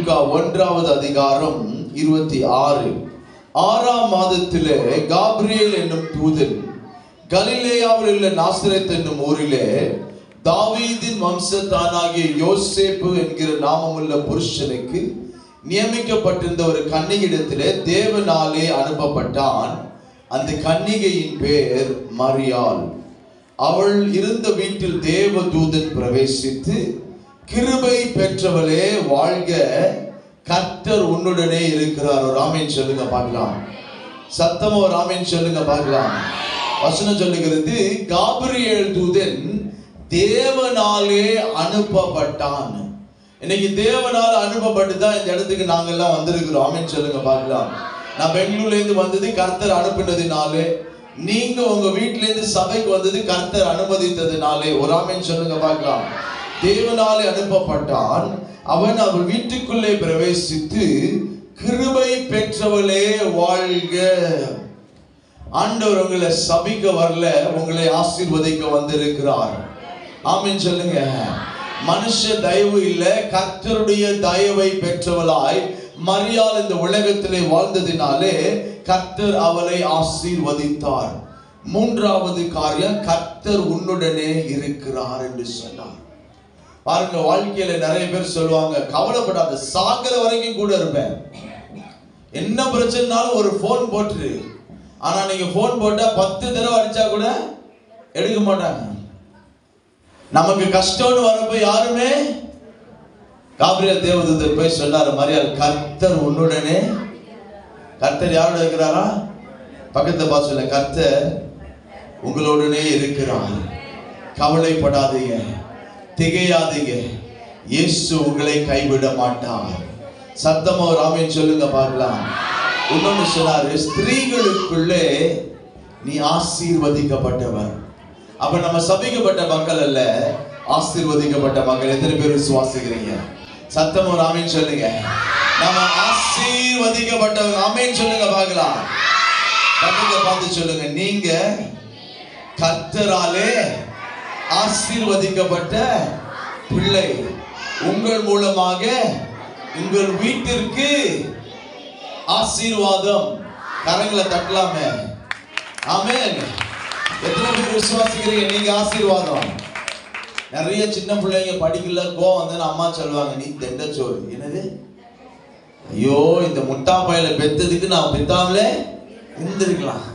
லூக்கா 1வது அதிகாரம் 26. 6ஆம் மாதத்திலே காபிரியேல் என்னும் தூதன் கலிலேயாவில் உள்ள நாசரேத் என்னும் ஊரிலே தாவீதின் வம்சத்தானாகிய யோசேப்பு என்கிற நாமமுள்ள புருஷனுக்கு நியமிக்கப்பட்டிருந்த ஒரு கன்னிகையிடத்திலே தேவனாலே அனுப்பப்பட்டான். அந்த கன்னிகையின் பேர் மரியாள். அவள் இருந்த வீட்டில் தேவ தூதன் பிரவேசித்து, கிருபை பெற்றவளே வாழ்க, கர்த்தர் உன்னுடனே இருக்கிறார். ஒரு ஆமென் சொல்லுங்க பார்க்கலாம். சத்தமா ஒரு ஆமென் சொல்லுங்க பார்க்கலாம். வசனம் சொல்லுகிறது, காபிரியேல் தூதன் தேவனாலே அனுப்பப்பட்டான். இன்னைக்கு தேவனால அனுப்பப்பட்டு தான் இந்த இடத்துக்கு நாங்கெல்லாம் வந்திருக்கிறோம். ஆமென் சொல்லுங்க பார்க்கலாம். நான் பெங்களூர்ல இருந்து வந்தது கர்த்தர் அனுப்பினதினாலே, நீங்க உங்க வீட்டில இருந்து சபைக்கு வந்தது கர்த்தர் அனுமதித்ததினாலே. ஒரு ஆமென் சொல்லுங்க பார்க்கலாம். தேவனாலே அனுப்பப்பட்டான். அவன் அவள் வீட்டுக்குள்ளே பிரவேசித்து, கிருபை பெற்றவளே வாழ்க. ஆண்டவர் உங்களை சபிக்க வரல, உங்களை ஆசீர்வதிக்க வந்திருக்கிறார். ஆமென் சொல்லுங்க. மனுஷ தயவு இல்ல, கர்த்தருடைய தயவை பெற்றவளாய் மரியாள் இந்த உலகத்திலே வாழ்ந்ததினாலே கர்த்தர் அவளை ஆசீர்வதித்தார். 3வது காரியம், கர்த்தர் உன்னுடனே இருக்கிறார் என்று சொன்னார். பாருங்க, வாழ்க்கையில நிறைய பேர் சொல்லுவாங்க, கவலைப்படாத, சாகிற வரைக்கும் கூட இருப்பேன், என்ன பிரச்சனைனாலும் ஒரு போன் போட்டு. ஆனா நீங்க போன் போட்டா 10 தடவை அடிச்சா கூட எடுக்க மாட்டாங்க. நமக்கு கஷ்டம்னு வரப்ப யாருமே. காபிரியேல் தேவதூதன் போய் சொன்னாரு, மரியாள், கர்த்தர் உன்னுடனே. கர்த்தர் யாரோட இருக்கிறாரா? பக்கத்துல பார்த்து சொல்ல, கர்த்தர் உங்களோடனே இருக்கிறார். கவலைப்படாதீங்க, திகையாதீங்க, இயேசு உங்களை கைவிட மாட்டார். சத்தமா ஒரு ஆமென் சொல்லுங்க பார்க்கலாம். இன்னொன்னு சொன்னாரு, ஸ்திரீகளுக்குள்ளே நீ ஆசீர்வதிக்கப்பட்டவர். அப்ப நம்ம சபிக்கப்பட்ட மக்கள் அல்ல, ஆசீர்வதிக்கப்பட்ட மக்கள். எத்தனை பேர் விசுவாசிக்கிறீங்க? சத்தமா ஒரு ஆமென் சொல்லுங்க. நம்ம ஆசீர்வதிக்கப்பட்டவங்க. ஆமென் சொல்லுங்க பார்க்கலாம். பக்கத்துல பார்த்து சொல்லுங்க, நீங்க கர்த்தராலே ஆசீர்வதிக்கப்பட்ட பிள்ளை. உங்கள் மூலமாக உங்கள் வீட்டிற்கு ஆசீர்வாதம். கரங்களை தட்டலாமே. ஆமென். எத்தனை பேர் விசுவாசிக்கிறீங்க நீங்க ஆசீர்வாதம்? நிறைய சின்ன பிள்ளைங்க படிக்கல, கோவம் வந்து அம்மா சொல்லுவாங்க, நீ தெண்டச்சோறு. என்னது? ஐயோ, இந்த முட்டா பையில பெத்ததுக்கு நான் பெத்தாமலே இருந்திருக்கலாம்.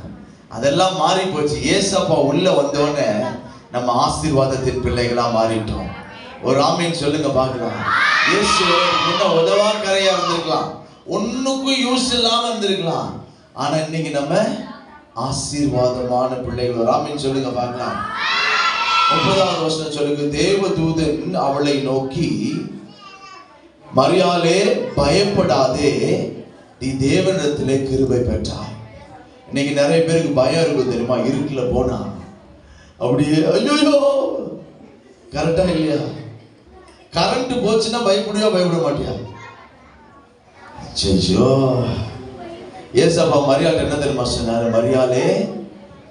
அதெல்லாம் மாறி போச்சு. ஏசப்பா உள்ள வந்தோடனே நம்ம ஆசீர்வாதத்தின் பிள்ளைகளா மாறிட்டோம். ஒரு ஆமீன் சொல்லுங்க பார்க்கலாம். இயேசு முன்ன உதவா கரையா இருந்திருக்கலாம், ஒண்ணுக்கும் யூஸ் இல்லாம இருந்திருக்கலாம். ஆனா இன்னைக்கு நம்ம ஆசீர்வாதமான பிள்ளைகள். ஒரு ஆமீன் சொல்லுங்க பார்க்கலாம். 30வது வசனம் சொல்லுங்க, தேவதூதன் அவளை நோக்கி, மரியாளே பயப்படாதே, நீ தேவனிடத்திலே கிருபை பெற்றாய். இன்னைக்கு நிறைய பேருக்கு பயம் இருக்கும் தெரியுமா? இருக்குல போனா அப்படியே ஐயோ, கரெக்டா இல்லையா? கரண்ட் போச்சுன்னா பயப்படுவியா பயப்பட மாட்டியா? ஐயோ, ஏசப்பா மரியாள் என்ன தெரியுமா சொன்னாரு? மரியாளே,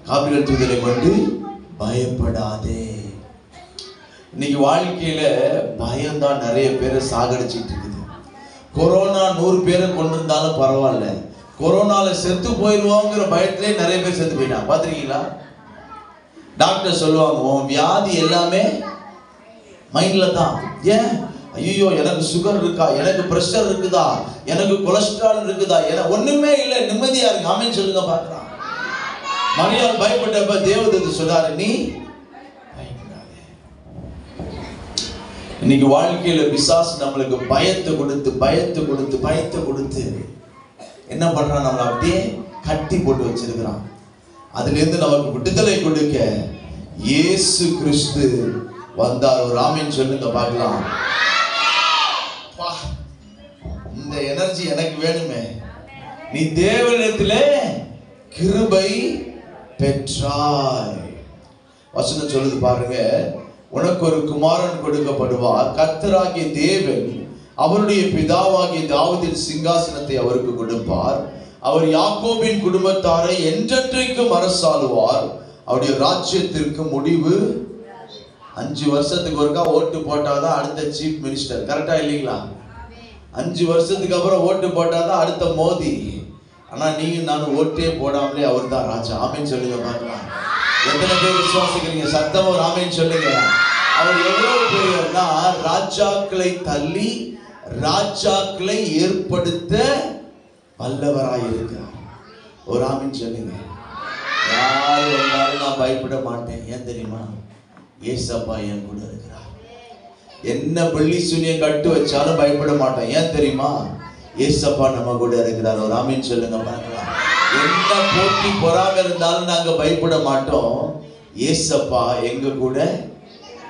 காபிரியேல் தூதனை கொண்டு பயப்படாதே. இன்னைக்கு வாழ்க்கையில பயம்தான் நிறைய பேரை சாகடிச்சிட்டு இருக்குது. கொரோனா 100 பேரை கொண்டு இருந்தாலும் பரவாயில்ல, கொரோனால செத்து போயிடுவோங்கிற பயத்திலே நிறைய பேர் செத்து போயிட்டாங்க. பாத்திருக்கீங்களா? டாக்டர் சொல்லுவாங்க, உன் வியாதி எல்லாமே மைண்ட்ல தான். ஏன்? ஐயோ, எனக்கு சுகர் இருக்கா, எனக்கு பிரஷர் இருக்குதா, எனக்கு கொலஸ்ட்ரால் இருக்குதா, ஒண்ணுமே இல்லை, நிம்மதியா இருக்கு. ஆமென் சொல்லுங்க பார்க்கலாம். மரியாள் பயப்பட்டப்ப தேவதூதன் சொன்னாரு, நீ பயப்படாதே. இன்னைக்கு வாழ்க்கையில பிசாசு நம்மளுக்கு பயத்தை கொடுத்து பயத்தை கொடுத்து பயத்தை கொடுத்து என்ன பண்றான்? நம்மளை அப்படியே கட்டி போட்டு வச்சிருக்கிறான். அதுல இருந்து நமக்கு விடுதலை கொடுக்க இயேசு கிறிஸ்து வந்தார். ஒரு ஆமென் சொல்லுங்க பார்க்கலாம். இந்த எனர்ஜி எனக்கு வேணுமே. நீ தேவனிடத்திலே கிருபை பெற்றாய். வசனம் சொல்லுது பாருங்க, உனக்கு ஒரு குமாரன் கொடுக்கப்படுவார், கர்த்தராகிய தேவன் அவருடைய பிதாவாகிய தாவீதின் சிங்காசனத்தை அவருக்கு கொடுப்பார். அவர் யாக்கோபின் குடும்பத்தாரை என்றென்றைக்கும் அரசாளுவார். அவருடைய ராஜ்யத்திற்கு முடிவு 5 வருஷத்துக்கு ஒருக்கா ஓட்டு போட்டாதான் அடுத்த சீஃப் மினிஸ்டர். கரெக்டா இல்லைங்களா? 5 வருஷத்துக்கு அப்புறம் ஓட்டு போட்டாதான் அடுத்த மோதி. ஆனா நீங்க நானும் ஓட்டே போடாமலே அவர் தான் ராஜா. ஆமேன் சொல்லுங்க பார்க்கலாம். எத்தனை பேர் விசுவாசிக்கிறீங்க? சத்தம் ஒரு ஆமேன் சொல்லுங்க. அவர் எவ்வளவு பெரியவர்னா ராஜாக்களை தள்ளி ராஜாக்களை ஏற்படுத்த வல்லவராய் இருக்கிறார். ஒரு ஆமேன் சொல்லுங்க. யார் வந்தாலும் நான் பயப்பட மாட்டேன். ஏன் தெரியுமா? ஏசப்பா என் கூட இருக்கிறார். என்ன பள்ளி சூனியம் கட்டு வச்சாலும் பயப்பட மாட்டேன். ஏன் தெரியுமா? ஏசப்பா நம்ம கூட இருக்கிறார். ஒரு ஆமீன் சொல்லுங்க பார்க்கலாம். என்ன போட்டி பொறாம இருந்தாலும் நாங்க பயப்பட மாட்டோம். ஏசப்பா எங்க கூட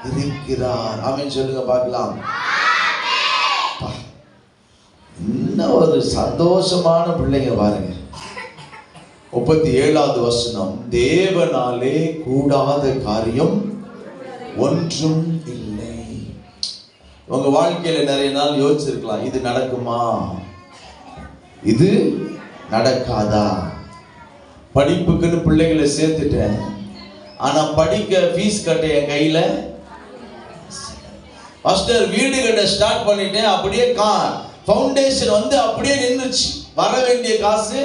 இருக்கிறார். ஆமீன் சொல்லுங்க பார்க்கலாம். என்ன ஒரு சந்தோஷமான பிள்ளைங்க பாருங்க. 37வது வசனம், தேவனாலே கூடாத காரியம் ஒன்றும் இல்லை. உங்க வாழ்க்கையில நிறைய நாள் யோசிச்சிருக்கலாம், இது நடக்குமா, இது நடக்காதா. படிப்புக்குன்னு பிள்ளைகளை சேர்த்துட்டேன், ஆனா படிக்க ஃபீஸ் கட்ட என் கையில. மாஸ்டர் வீடு கட்ட ஸ்டார்ட் பண்ணிட்டேன், அப்படியே ஃபவுண்டேஷன் வந்து அப்படியே நின்றுச்சு. வர வேண்டிய காசு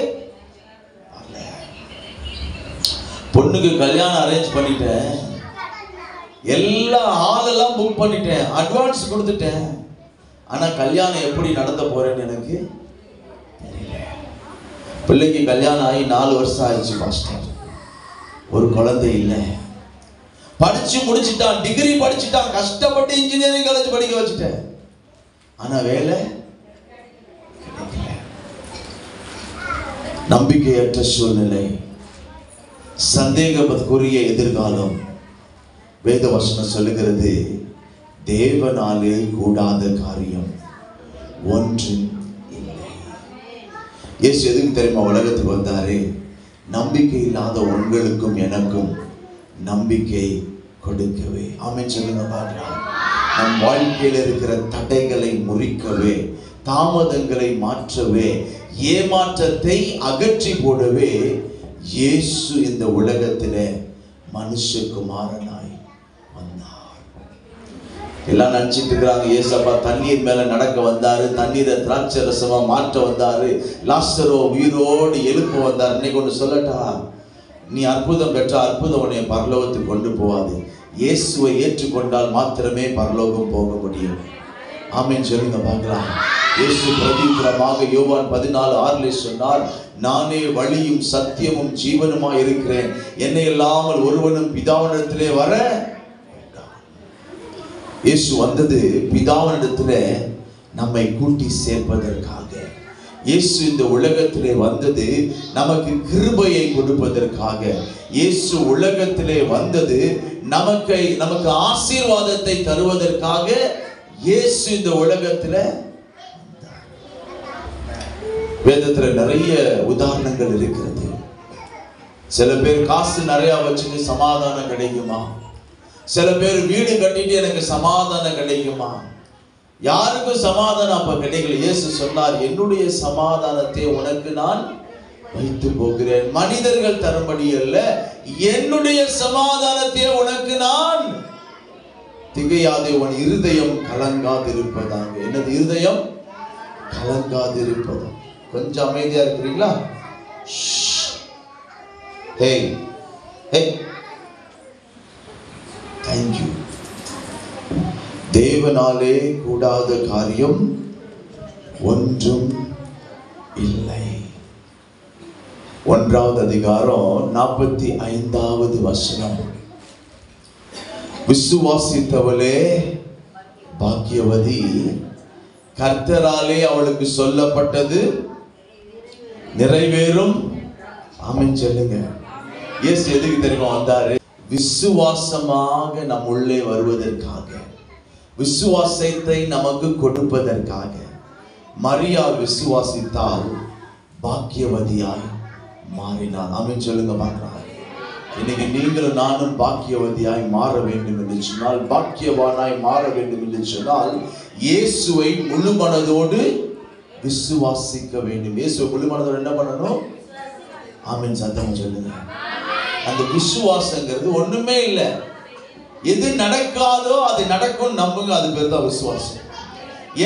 வரல. பொண்ணுக்கு கல்யாணம் அரேஞ்ச் பண்ணிட்டேன், எல்லா ஹாலெல்லாம் புக் பண்ணிட்டேன், அட்வான்ஸ் கொடுத்துட்டேன், ஆனா கல்யாணம் எப்படி நடத்த போறேன்னு எனக்கு தெரியல. பிள்ளைக்கு கல்யாணம் ஆகி 4 வருஷம் ஆயிடுச்சு மாஸ்டர், ஒரு குழந்தை இல்லை. படிச்சு முடிச்சுட்டான், டிகிரி படிச்சுட்டான், கஷ்டப்பட்டு இன்ஜினியரிங் காலேஜ் படிக்க வச்சுட்டேன், ஆனா வேலை கிடைக்கல. நம்பிக்கையற்ற சூழ்நிலை, சந்தேகத்துக்குரிய எதிர்காலம். வேத வசனம் சொல்லுகிறது, தேவனாலே கூடாத காரியம் ஒன்றும் இல்லை. இயேசு எதுக்கு தெரியுமா உலகத்துக்கு வந்தாரு? நம்பிக்கை இல்லாத உங்களுக்கும் எனக்கும் நம்பிக்கை கொடுக்கவே. ஆமென் சொல்லுங்க பார்க்கலாம். நம் வாழ்க்கையில் இருக்கிற தடைகளை முறிக்கவே, தாமதங்களை மாற்றவே, ஏமாற்றத்தை அகற்றி போடவே இயேசு இந்த உலகத்திலே மனுஷகுமாரனாய் வந்தார். எல்லாம் நினைச்சிட்டு இருக்கிறாங்க, இயேசப்பா தண்ணீர் மேல நடக்க வந்தாரு, தண்ணீரை திராட்சை ரசமா மாற்ற வந்தாரு, லாசரோ உயிரோடு எழுப்ப வந்தார். இன்னைக்கு ஒன்று சொல்லட்டா, நீ அற்புதம் பெற்ற அற்புதம் உன்னை பரலோகத்துக்கு கொண்டு போவாது. இயேசுவை ஏற்றுக்கொண்டால் மாத்திரமே பரலோகம் போக முடியும். ஆமென் சொல்லுங்க பார்க்கலாம். இயேசு பிரதித்திரமாக யோவான் 14:6 சொன்னார், நானே வழியும் சத்தியமும் ஜீவனுமாய் இருக்கிறேன், என்னை இல்லாமல் ஒருவனும் பிதாவினிடத்திலே வர. இயேசு வந்தது பிதாவினிடத்திலே நம்மை கூட்டி சேர்ப்பதற்காக. இயேசு இந்த உலகத்திலே வந்தது நமக்கு கிருபையை கொடுப்பதற்காக. இயேசு உலகத்திலே வந்தது நமக்கு ஆசீர்வாதத்தை தருவதற்காக. இயேசு இந்த உலகத்திலே வேதத்துல நிறைய உதாரணங்கள் இருக்கிறது. சில பேர் காசு நிறைய வச்சுட்டு சமாதானம் கிடைக்குமா? சில பேர் வீடு கட்டிட்டு எனக்கு சமாதானம் கிடைக்குமா? யாருக்கும் சமாதானம் அப்ப கிடைக்கல. இயேசு சொன்னார், என்னுடைய சமாதானத்தை உனக்கு நான் வைத்து போகிறேன், மனிதர்கள் தரும்படி அல்ல, என்னுடைய சமாதானத்தை உனக்கு நான். திகையாதே, உன் இருதயம் கலங்காதிருப்பதாக. என்னது இருதயம் கலங்காதிருப்பதா? கொஞ்சம் அமைதியா இருக்கிறீங்களா? ஹே ஹே, தேங்க்யூ. தேவனாலே கூடாத காரியம் ஒன்றும் இல்லை. 1வது அதிகாரம் 45வது வசனம், விசுவாசித்தவளே பாக்கியவதி, கர்த்தராலே அவளுக்கு சொல்லப்பட்டது நிறைவேறும். ஆமென் சொல்லுங்க. இயேசு எதுக்கு தெரியுமா வந்தாரு? விசுவாசமாக நம் உள்ளே வருவதற்காக, விசுவாசத்தை நமக்கு கொடுப்பதற்காக. மரியாள் விசுவாசித்தால் பாக்கியவதியாய் மாறினார். ஆமென் சொல்லுங்க பார்க்கலாம். இன்னைக்கு நீங்களும் நானும் பாக்கியவதியாய் மாற வேண்டும் என்று சொன்னால், பாக்கியவானாய் மாற வேண்டும் என்று சொன்னால், இயேசுவை முழு மனதோடு விசுவாசிக்க வேண்டும். இயேசுவை முழு மனதோடு என்ன பண்ணணும்? ஆமென் சத்தம் சொல்லுங்க. அந்த விசுவாசங்கிறது ஒண்ணுமே இல்லை. எது நடக்காதோ அது நடக்கும் நம்புங்க, அது பேர் தான் விசுவாசம்.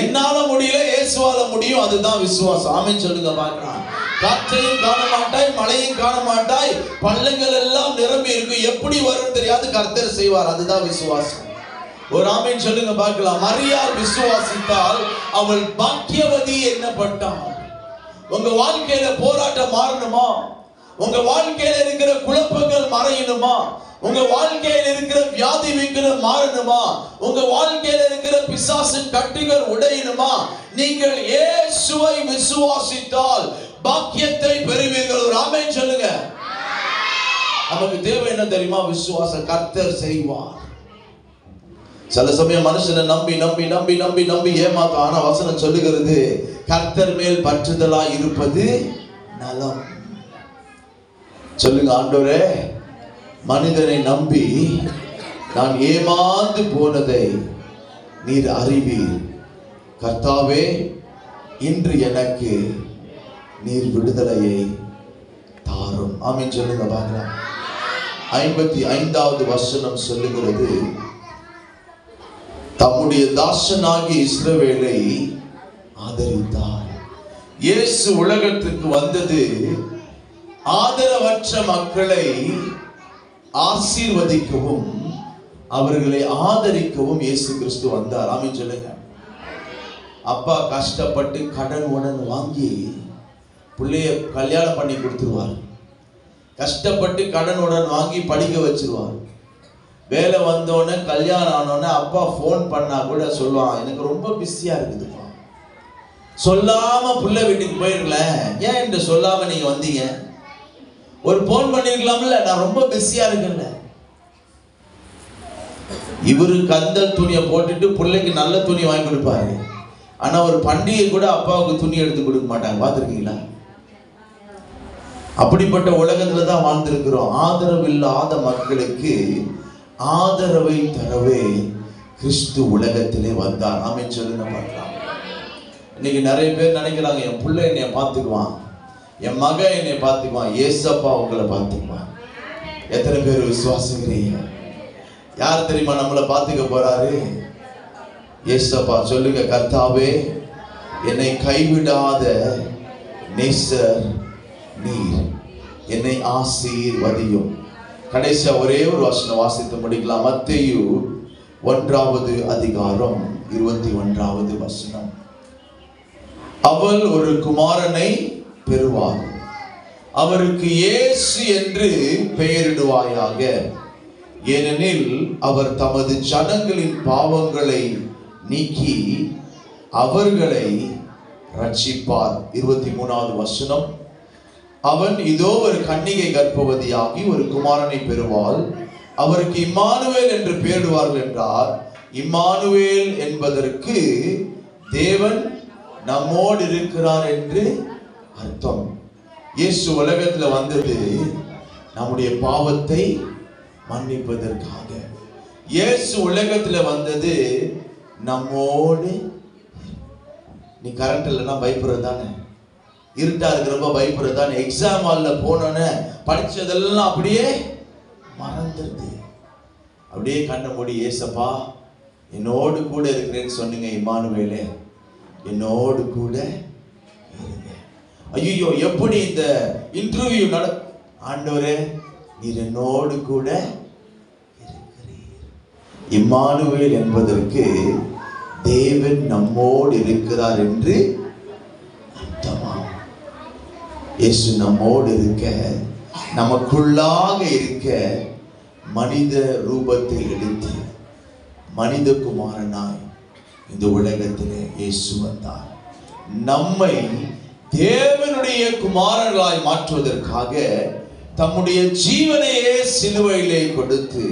என்னால முடியல, இயேசுவால முடியும். அதுதான் விசுவாசம். ஆமென் சொல்லுங்க பார்க்கலாம். காற்றையும் காண மாட்டாய், மழையும் காண மாட்டாய், பள்ளங்கள் எல்லாம் நிரம்பி இருக்கும், எப்படி வரும் தெரியாது, கர்த்தர் செய்வார். அதுதான் விசுவாசம். ஒரு ஆமென் சொல்லுங்க பார்க்கலாம். மரியாள் விசுவாசித்தால் அவள் பாக்கியவதி எண்ணப்பட்டாள். உங்க வாழ்க்கையில போராட்டம் மாறணுமா? உங்க வாழ்க்கையில இருக்கிற குழப்பங்கள் மறையணுமா? உங்க வாழ்க்கையில இருக்கிற வியாதி விக்கிரம் மாறணுமா? உங்க வாழ்க்கையில இருக்கிற பிசாசின் கட்டுகள் உடையணுமா? நீங்கள் இயேசுவை விசுவாசித்தால் பாக்கியத்தை பெறுவீர்கள். ஒரு ஆமென் சொல்லுங்க. நமக்கு தேவை என்ன தெரியுமா? விசுவாசம். கர்த்தர் செய்வார். சில சமயம் மனுஷனை நம்பி நம்பி நம்பி நம்பி நம்பி ஏமாத்த. ஆனா வசனம் சொல்லுகிறது, கர்த்தர் மேல் பற்றுதலா இருப்பது நலம். சொல்லுங்க, ஆண்டவரே, மனிதனை நம்பி நான் ஏமாந்து போனதை நீர் அறிவீர். கர்த்தாவே, இன்று எனக்கு நீர் விடுதலையை தாரும். ஆமென் சொல்லுங்க பார்க்கலாம். 55வது வசனம் சொல்லுகிறது, தம்முடைய தாசனாகி இஸ்ரவேலை ஆதரித்தார். இயேசு உலகத்துக்கு வந்தது ஆதரவற்ற மக்களை ஆசீர்வதிக்கவும் அவர்களை ஆதரிக்கவும் இயேசு கிறிஸ்து வந்தார். ஆமென் சொல்லுங்க. அப்பா கஷ்டப்பட்டு கடன் உடன் வாங்கி பிள்ளைய கல்யாணம் பண்ணி கொடுத்துருவார். கஷ்டப்பட்டு கடன் உடன் வாங்கி படிக்க வச்சிருவார். வேலை வந்தோடனே கல்யாணம் ஆனோடனே அப்பா ஃபோன் பண்ணா கூட சொல்லுவான், எனக்கு ரொம்ப பிஸியா இருக்குதுப்பா. சொல்லாம புள்ள வீட்டுக்கு போயிருக்கல, ஏன் என்று சொல்லாம நீங்க வந்தீங்க? ஒரு போன் பண்ணிருக்கலாம்ல, நான் ரொம்ப பிஸியா இருக்கேன்ல. இவரு கந்தல் துணியை போட்டுட்டு பிள்ளைக்கு நல்ல துணி வாங்கி கொடுப்பாரு. ஆனா ஒரு பண்டிகை கூட அப்பாவுக்கு துணி எடுத்து கொடுக்க மாட்டாங்க. பார்த்துருக்கீங்களா? அப்படிப்பட்ட உலகத்துல தான் வாழ்ந்திருக்கிறோம். ஆதரவு இல்லாத மக்களுக்கு ஆதரவை தரவே கிறிஸ்து உலகத்திலே வந்தார். ஆமென் சொல்லுங்க பார்க்கலாம். இன்னைக்கு நிறைய பேர் நினைக்கிறாங்க, என் பிள்ளை என்னை பார்த்துக்குவான், என் மகன் என்னை பார்த்துக்குவான், ஏசப்பா உங்களை பார்த்துக்குவான். எத்தனை பேர் விசுவாசிக்கிறீங்க? யார் தெரியுமா நம்மளை பார்த்துக்க போறாரு? ஏசப்பா. சொல்லுங்க, கர்த்தாவே, என்னை கைவிடாத நேசர் நீர், என்னை ஆசீர்வதியும். கடைசியா ஒரே ஒரு வசனம் வாசித்து முடிக்கலாம். மத்தேயு 1வது அதிகாரம் 21வது வசனம். அவள் ஒரு குமாரனை பெறுவாள், அவருக்கு இயேசு என்று பெயரிடுவாயாக, ஏனெனில் அவர் தமது ஜனங்களின் பாவங்களை நீக்கி அவர்களை ரட்சிப்பார். 23வது வசனம். அவன் இதோ ஒரு கன்னிகை கர்ப்பவதியாகி ஒரு குமாரனை பெறுவாள், அவருக்கு இம்மானுவேல் என்று பெயரிடுவார்கள் என்றார். இம்மானுவேல் என்பதற்கு தேவன் நம்மோடு இருக்கிறார் என்று அர்த்தம். இயேசு உலகத்துல வந்தது நம்முடைய பாவத்தை மன்னிப்பதற்காக. இயேசு உலகத்துல வந்தது நம்மோடு. நீ கரண்ட் இல்லைன்னா பயப்படுறது தானே, இருட்டா இருக்கிறப்ப பயப்படுறது தானே, எக்ஸாம் ஹால்ல போனோன்னு படிச்சதெல்லாம் அப்படியே மறந்துடுது. அப்படியே கண்ண மூடி ஏசப்பா என்னோடு கூட இருக்கிறேன்னு சொன்னீங்க. இம்மானுவேலே, என்னோடு கூட இருங்க. ஐயோ, எப்படி இந்த இன்டர்வியூ ஆண்டவரே, நீர் என்னோடு கூட இருக்கிறீர். இம்மானுவேல் என்பதற்கு தேவன் நம்மோடு இருக்கிறார் என்று அர்த்தமா? இயேசு நம்மோடு இருக்க, நமக்குள்ளாக இருக்க மனித ரூபத்தை எடுத்து மனித குமாரனாய் இந்த உலகத்திலே இயேசு வந்தார். நம்மை தேவனுடைய குமாரர்களாய் மாற்றுவதற்காக தம்முடைய ஜீவனையே சிலுவையிலே கொடுத்து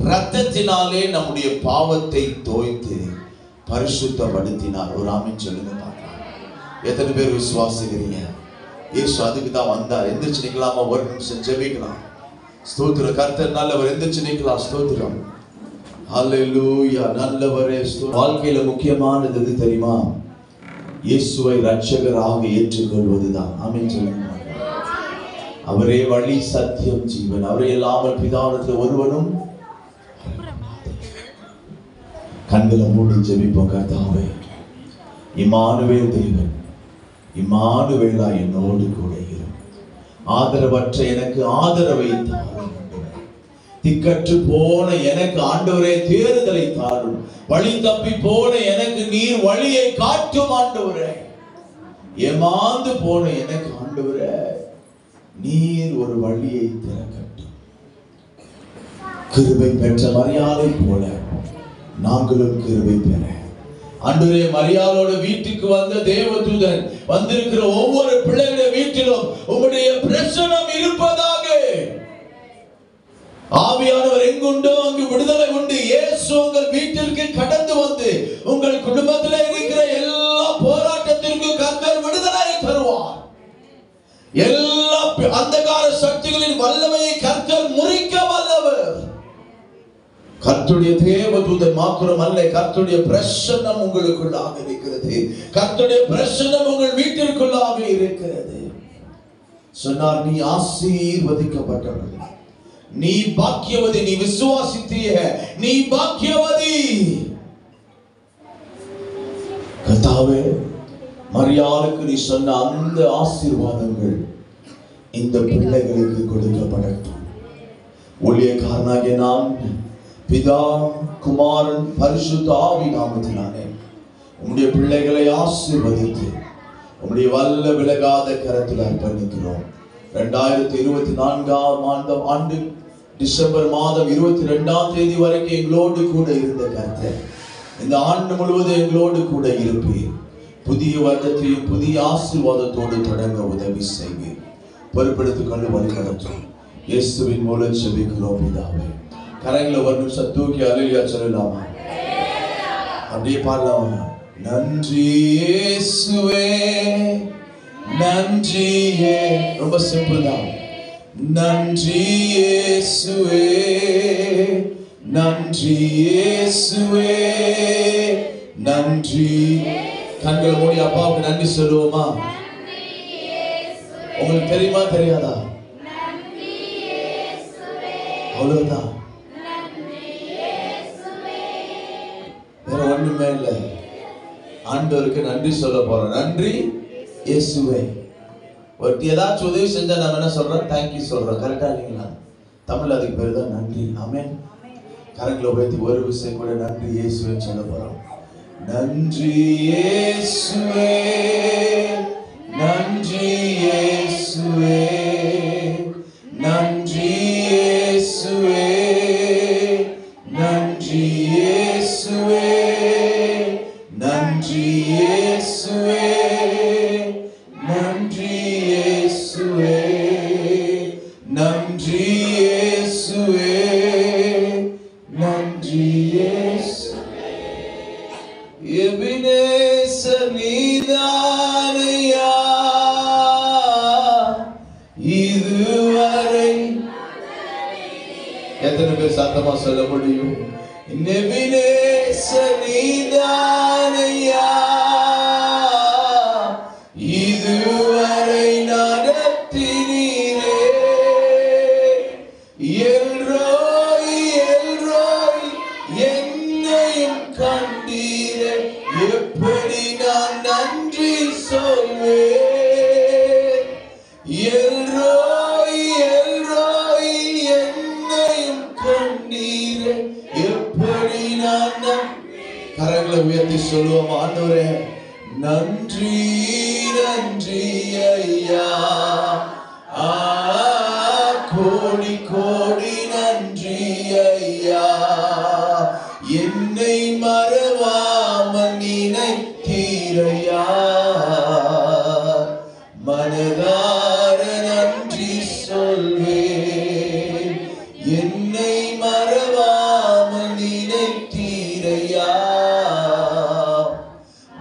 இரத்தத்தினாலே நம்முடைய பாவத்தை தோய்த்து பரிசுத்தப்படுத்தினார். ஒரு ஆமென் சொல்லுங்க பார்க்கலாம். எத்தனை பேர் விசுவாசிக்கிறீங்க? இயேசு அதுக்கு தான் வந்தார். எந்திரிச்சு நிக்கலாமா? ஒரு நிமிஷம் ஜெபிக்கலாம். ஸ்தோத்திரம். கர்த்தர் நல்லவர். எந்திரிச்சு நிக்கலாம். ஸ்தோத்திரம். ஹல்லேலூயா. நல்லவரே. வாழ்க்கையில முக்கியமானது எது தெரியுமா? இயேசுவை இரட்சகராக ஏற்றுக்கொள்வதுதான். ஆமென் சொல்லுங்க. அவரே வழி, சத்தியம், ஜீவன். அவரை இல்லாமல் பிதாவிடத்தில் ஒருவனும். கண்களை மூடி ஜெபிப்போம். கர்த்தாவே, இம்மானுவேல் தேவன், இம்மானுவேலா என்னோடு கூட இரு. ஆதரவற்ற எனக்கு ஆதரவை தாரும். திக்கற்று போன எனக்கு ஆண்டவரே தேறுதலை தாரும். வழி தப்பி போன எனக்கு நீர் வழியை காட்டும் ஆண்டவரே. ஏமாந்து போன எனக்கு ஆண்டவரே நீர் ஒரு வழியை திறக்கட்டும். கிருபை பெற்ற மரியாதை போல நாங்களும் கிருபை பெற ஆண்டவரே, மரியாளோட வீட்டுக்கு வந்த தேவதூதன் வந்திருக்கிற ஒவ்வொரு பிள்ளைகளுடைய வீட்டிலும் உம்முடைய பிரசன்னம் இருப்பதாக. ஆவியானவர் எங்குண்டோ அங்கு விடுதலை உண்டு. இயேசு உங்கள் வீட்டிற்கு கடந்து வந்து உங்கள் குடும்பத்தில் இருக்கிற எல்லா போராட்டத்திற்கும் கர்த்தர் விடுதலை தருவார். எல்லா அந்தகார சக்திகளின் வல்லமையை கர்த்தர் முறிக்க வல்லவர். கர்த்தருடைய தேவதூதன் மாத்திரம் அல்ல, கர்த்தருடைய பிரசன்னம் உங்களுக்குள்ளாக இருக்கிறது. கர்த்தருடைய பிரசன்னம் உங்கள் வீட்டிற்குள்ளாக இருக்கிறது. சொன்னார், நீ ஆசீர்வதிக்கப்பட்டவள், நீ பாக்கியவதி, நீ விசுவாசித்திய நீ பாக்கியவதி. கர்த்தாவே, மரியாளுக்கு நீ சொன்ன அந்த ஆசீர்வாதங்கள் இந்த பிள்ளைகளுக்கு கொடுக்கப்படட்டும். ஊழியக்காரனாகிய நான் பிதா, குமாரன், பரிசுத்த ஆவி நாமத்தினாலே உம்முடைய பிள்ளைகளை ஆசீர்வதித்து உம்முடைய வல்ல விலகாத கரத்தில் அர்ப்பணிக்கிறோம். 2024 ஆண்டு டிசம்பர் மாதம் 22ஆம் தேதி வரைக்கும் எங்களோடு கூட இருந்த கர்த்தர் இந்த ஆண்டு முழுவதும் எங்களோடு கூட இருப்பீர். புதிய வருடத்தையும் புதிய ஆசீர்வாதத்தோடு தொடங்க உதவி செய்வீர். பொறுப்பெடுத்துக் கொண்டு வழிநடத்தும் இயேசுவின் மூலம் ஜெபிக்கிறோம் பிதாவே. கரங்களை ஒரு நிமிஷம் தூக்கி அல்லேலூயா சொல்லலாமா? அப்படியே பாடலாமா? நன்றி இயேசுவே, நன்றியே. ரொம்ப சிம்பிள் தான். நன்றி இயேசுவே, நன்றி இயேசுவே, நன்றி. கண்களை மூடி அப்பாவுக்கு நன்றி சொல்லுவோமா? உங்களுக்கு தெரியுமா தெரியாதா? அவ்வளவுதான், வேற ஒண்ணுமே இல்லை. ஆண்டவருக்கு நன்றி சொல்ல போறோம். நன்றி இயேசுவே. ஒரு ஏதாச்சும் உதவி செஞ்சா நம்ம என்ன சொல்றோம்? தேங்க்யூ சொல்றோம். கரெக்டா இல்லைங்களா? தமிழ் அதுக்கு பேரு தான் நன்றி. ஆமென். கரங்களை உயர்த்தி ஒரு விஷயம் கூட நன்றி இயேசுவே சொல்ல போறோம். நன்றி இயேசுவே, நன்றி இயேசுவே, நன்றி இயேசுவே, நன்றி இயேசுவே, நன்றி இயேசுவே, நன்றி இயேசுவே, நன்றி இயேசுவே, நன்றி இயேசுவே. எபினேசர் நீதானையா இதுவரை. எத்தனை பேர் சத்தமா சொல்ல முடியும்? எபினேசர் நீதானையா இதுவரை நடத்தினீரே. எல்ரோய் எல்ரோய் என்னையும் கண்டீரே. எப்படி நான் நன்றி சொல்வேன்? எல்ரோய் எல்ரோய் என்னையும் கண்டீரே. எப்படி நான் கரங்களை உயர்த்தி சொல்லுவோம். ஆண்டவரே நன்றி நன்றி ஐயா, கோடி கோடி நன்றி ஐயா. என்னை மறவாமல் நினைத்தீரையா. மனதார நன்றி சொல்வேன். என்னை மறவாமல் நினைத்தீரையா.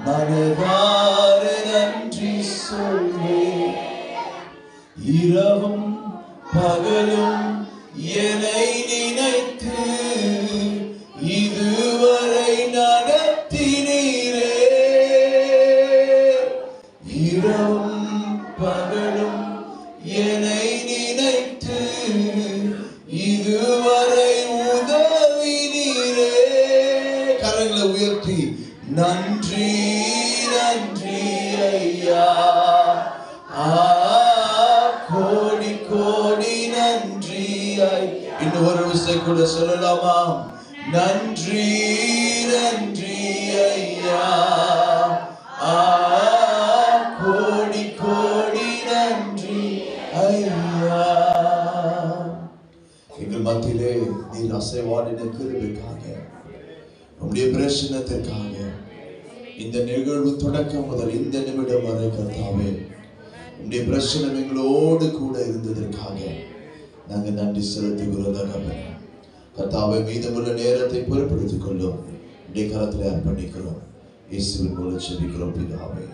மனதார நன்றி சொல்வேன். இரவும் பகலும் என்னை நினைத்து இதுவரை நடத்தினீரே. இரவும் பகலும் என்னை நினைத்து இதுவரை உதவினீரே. கரங்களை உயர்த்தி நன்றி கூட சொல்லலாமா? நன்றி நன்றி ஐயா, கோடி கோடி நன்றி ஐயா. எங்கள் மத்தியிலே நீர் அசைவாடின கிருபைக்காக, உம்முடைய பிரசன்னத்திற்காக, இந்த நிகழ்வு தொடக்கம் முதல் இந்த நிமிடம் வரை கர்த்தாவே உம்முடைய பிரசன்னம் எங்களோடு கூட இருந்ததற்காக நாங்கள் நன்றி செலுத்துகிறோம் தகப்பனே. கர்த்தாவே மீதமுள்ள நேரத்தை பொறுப்படுத்திக் கொள்ளும், உடைய கரத்தில் அர்ப்பணிக்கிறோம். இயேசுவின் மூலம் ஜெபிக்கிறோம் பிதாவே.